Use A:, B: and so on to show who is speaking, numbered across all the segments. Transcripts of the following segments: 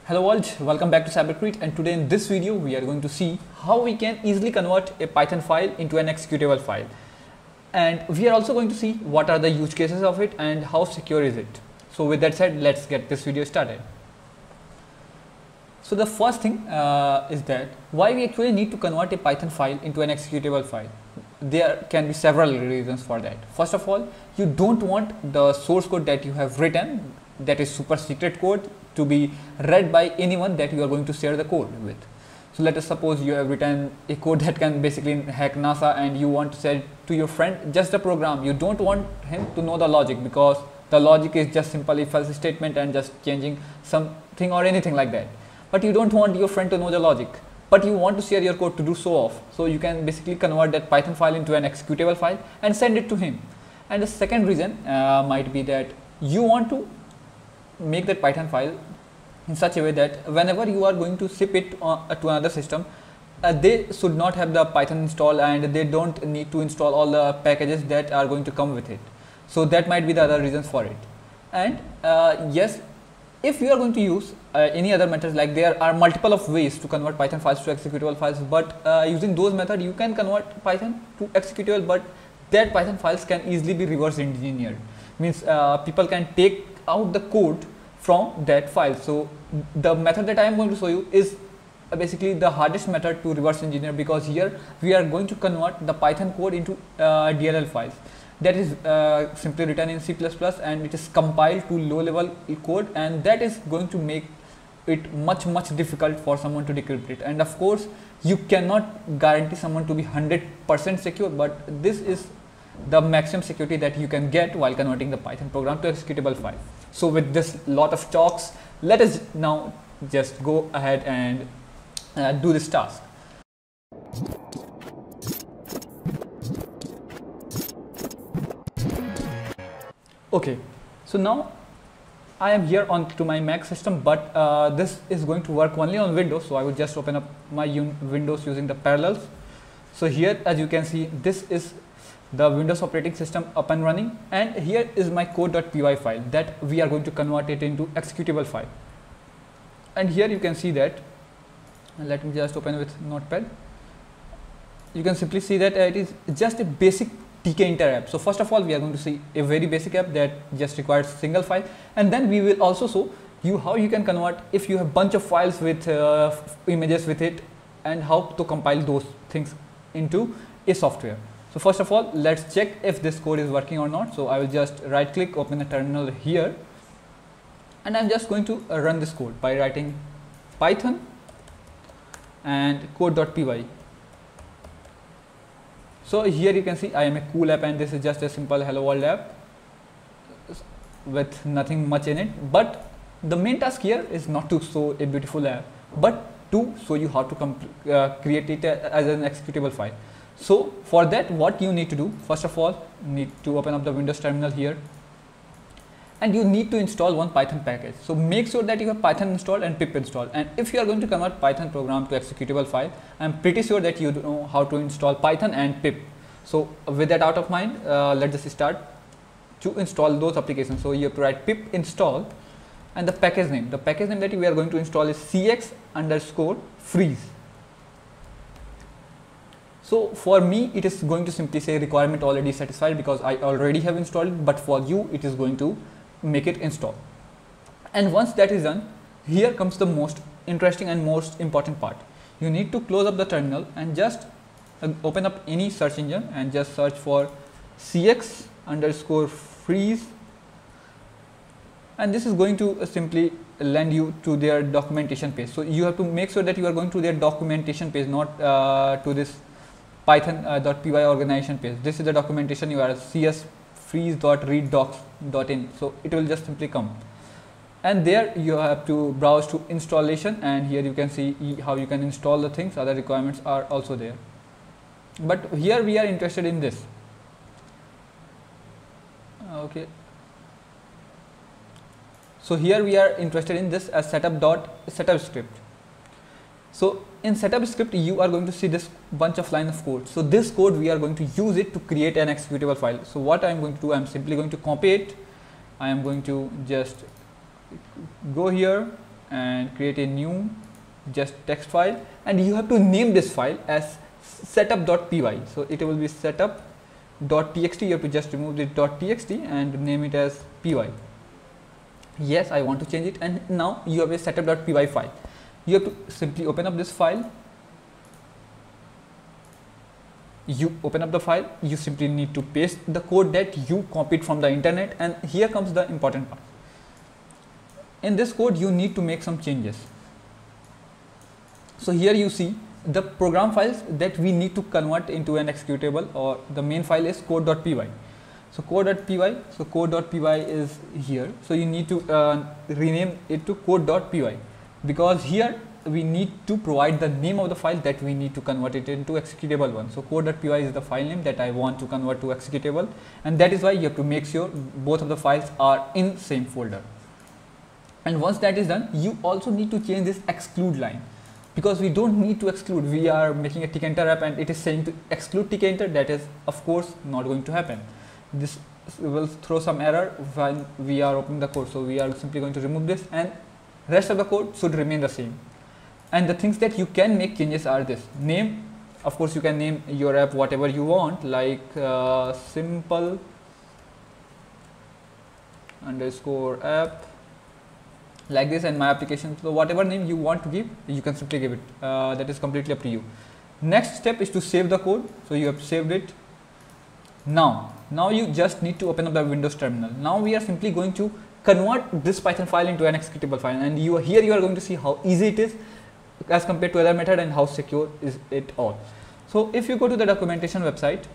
A: Hello world, welcome back to Cybercrete, and today in this video we are going to see how we can easily convert a Python file into an executable file. And we are also going to see what are the use cases of it and how secure is it. So with that said, let's get this video started. So the first thing is that why we actually need to convert a Python file into an executable file. There can be several reasons for that. First of all, you don't want the source code that you have written, that is super secret code, to be read by anyone that you are going to share the code with. So let us suppose you have written a code that can basically hack NASA and you want to send to your friend just the program. You don't want him to know the logic, because the logic is just simply if else statement and just changing something or anything like that. But you don't want your friend to know the logic, but you want to share your code to do so off. So you can basically convert that Python file into an executable file and send it to him. And the second reason might be that you want to make that Python file in such a way that whenever you are going to ship it to another system, they should not have the Python install and they don't need to install all the packages that are going to come with it. So that might be the other reasons for it. And yes, if you are going to use any other methods, like there are multiple of ways to convert Python files to executable files, but using those methods you can convert Python to executable, but that Python files can easily be reverse engineered. Means people can take out the code from that file. So the method that I am going to show you is basically the hardest method to reverse engineer, because here we are going to convert the Python code into DLL files that is simply written in C++, and it is compiled to low level code, and that is going to make it much difficult for someone to decrypt it. And of course you cannot guarantee someone to be 100% secure, but this is the maximum security that you can get while converting the Python program to executable file. So with this lot of talks, let us now just go ahead and do this task. Okay, so now I am here onto my Mac system, but this is going to work only on Windows, so I will just open up my Windows using the Parallels. So here, as you can see, this is the Windows operating system up and running, and here is my code.py file that we are going to convert it into executable file. And here you can see that, let me just open with Notepad. You can simply see that it is just a basic tkinter app. So first of all, we are going to see a very basic app that just requires single file, and then we will also show you how you can convert if you have bunch of files with images with it, and how to compile those things into a software. So first of all, let's check if this code is working or not. So I will just right click, open the terminal here, and I'm just going to run this code by writing Python and code.py. So here you can see I am a cool app, and this is just a simple hello world app with nothing much in it. But the main task here is not to show a beautiful app, but to show you how to create it as an executable file. So for that, what you need to do, first of all, need to open up the Windows terminal here, and you need to install one Python package. So make sure that you have Python installed and pip installed. And if you are going to convert Python program to executable file, I'm pretty sure that you know how to install Python and pip. So with that out of mind, let's just start to install those applications. So you have to write pip install, and the package name that we are going to install is cx_freeze. So for me, it is going to simply say requirement already satisfied, because I already have installed it, but for you it is going to make it install. And once that is done, here comes the most interesting and most important part. You need to close up the terminal and just open up any search engine and just search for cx_freeze, and this is going to simply land you to their documentation page. So you have to make sure that you are going to their documentation page, not to this Python.py organization page. This is the documentation URL, csfreeze.readdocs.in. So it will just simply come, and there you have to browse to installation, and here you can see how you can install the things. Other requirements are also there, but here we are interested in this. Okay, so here we are interested in this as setup script. So in setup script, you are going to see this bunch of line of code. So this code, we are going to use it to create an executable file. So what I am going to do, I am simply going to copy it. I am going to just go here and create a new just text file, and you have to name this file as setup.py. So it will be setup.txt. You have to just remove this .txt and name it as py. Yes, I want to change it, and now you have a setup.py file. You have to simply open up this file. You open up the file, you simply need to paste the code that you copied from the internet, and here comes the important part. In this code you need to make some changes. So here you see the program files that we need to convert into an executable, or the main file is code.py. So code.py is here, so you need to rename it to code.py, because here we need to provide the name of the file that we need to convert it into executable one. So code.py is the file name that I want to convert to executable, and that is why you have to make sure both of the files are in same folder. And once that is done, you also need to change this exclude line, because we don't need to exclude. We are making a Tkinter app and it is saying to exclude Tkinter. That is of course not going to happen. This will throw some error when we are opening the code, so we are simply going to remove this, and rest of the code should remain the same. And the things that you can make changes are this: name. Of course you can name your app whatever you want, like simple underscore app, like this, and my application. So whatever name you want to give, you can simply give it. That is completely up to you. Next step is to save the code. So you have saved it. Now you just need to open up the Windows terminal. Now we are simply going to convert this Python file into an executable file, and you are going to see how easy it is as compared to other method and how secure is it all. So if you go to the documentation website,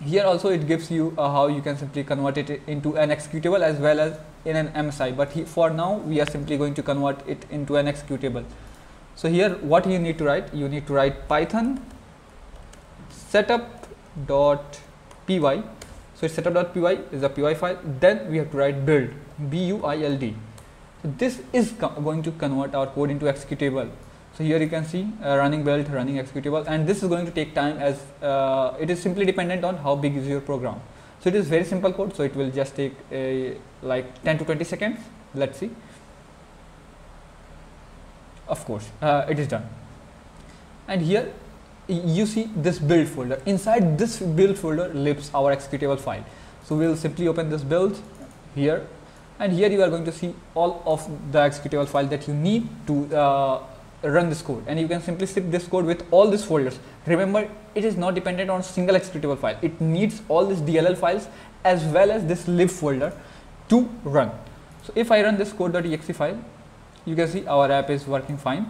A: here also it gives you how you can simply convert it into an executable as well as in an MSI, but for now we are simply going to convert it into an executable. So here what you need to write, you need to write Python setup.py. So setup.py is a py file. Then we have to write build, build. So this is going to convert our code into executable. So here you can see running build, running executable, and this is going to take time, as it is simply dependent on how big is your program. So it is very simple code, so it will just take like 10 to 20 seconds. Let's see. Of course it is done, and here you see this build folder. Inside this build folder lives our executable file. So we will simply open this build here, and here you are going to see all of the executable file that you need to run this code, and you can simply zip this code with all these folders. Remember, it is not dependent on a single executable file. It needs all these DLL files as well as this lib folder to run. So if I run this code.exe file, you can see our app is working fine,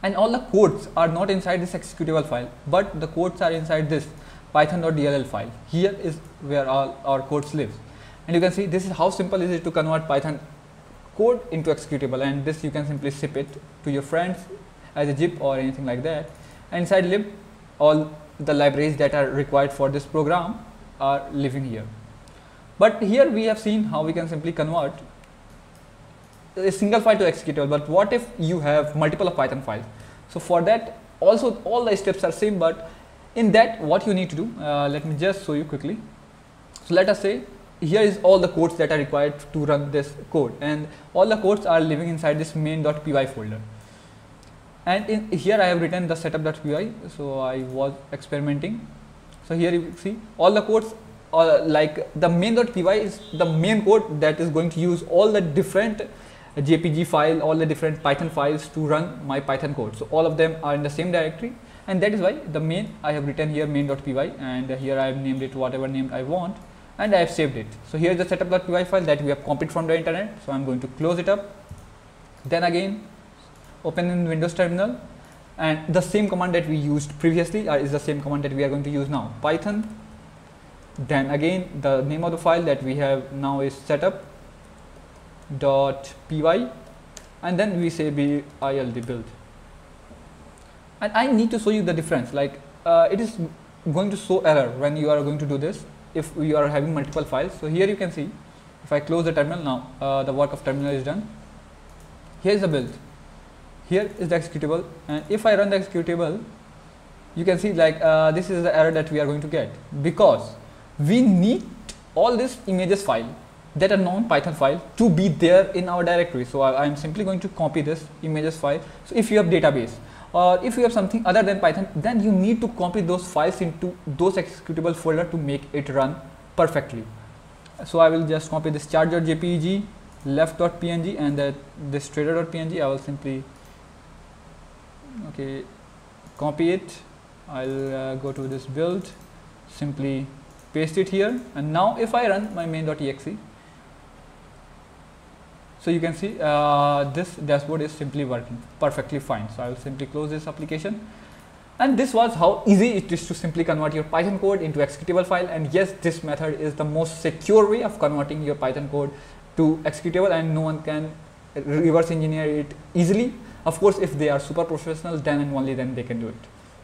A: and all the codes are not inside this executable file, but the codes are inside this python.dll file. Here is where all our codes live, and you can see this is how simple is it to convert Python code into executable, and this you can simply ship it to your friends as a zip or anything like that. And inside lib, all the libraries that are required for this program are living here. But here we have seen how we can simply convert a single file to executable. But what if you have multiple of Python files? So for that also all the steps are same, but in that what you need to do, let me just show you quickly. So let us say here is all the codes that are required to run this code, and all the codes are living inside this main.py folder. And in here I have written the setup.py, so I was experimenting. So here you see all the codes, like the main.py is the main code that is going to use all the different JPG file, all the different Python files to run my Python code. So all of them are in the same directory, and that is why the main I have written here main.py, and here I have named it whatever name I want, and I have saved it. So here is the setup.py file that we have copied from the internet. So I am going to close it up. Then again open in Windows terminal, and the same command that we used previously is the same command that we are going to use now, Python. Then again the name of the file that we have now is setup.py, and then we say build. And I need to show you the difference, like it is going to show error when you are going to do this if you are having multiple files. So here you can see, if I close the terminal now, the work of terminal is done. Here is the build, here is the executable, and if I run the executable, you can see like this is the error that we are going to get, because we need all this images file that a non-Python file to be there in our directory. So I am simply going to copy this images file. So if you have database or if you have something other than Python, then you need to copy those files into those executable folder to make it run perfectly. So I will just copy this chart.jpg, left.png, and this trader.png. I will simply copy it. I'll go to this build, simply paste it here, and now if I run my main.exe, so you can see this dashboard is simply working perfectly fine. So I will simply close this application. And this was how easy it is to simply convert your Python code into executable file. And yes, this method is the most secure way of converting your Python code to executable, and no one can reverse engineer it easily. Of course, if they are super professional, then and only then they can do it.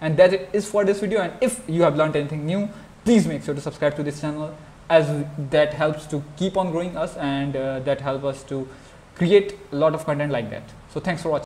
A: And that is for this video. And if you have learned anything new, please make sure to subscribe to this channel, as that helps to keep on growing us, and that helps us to create a lot of content like that. So thanks for watching.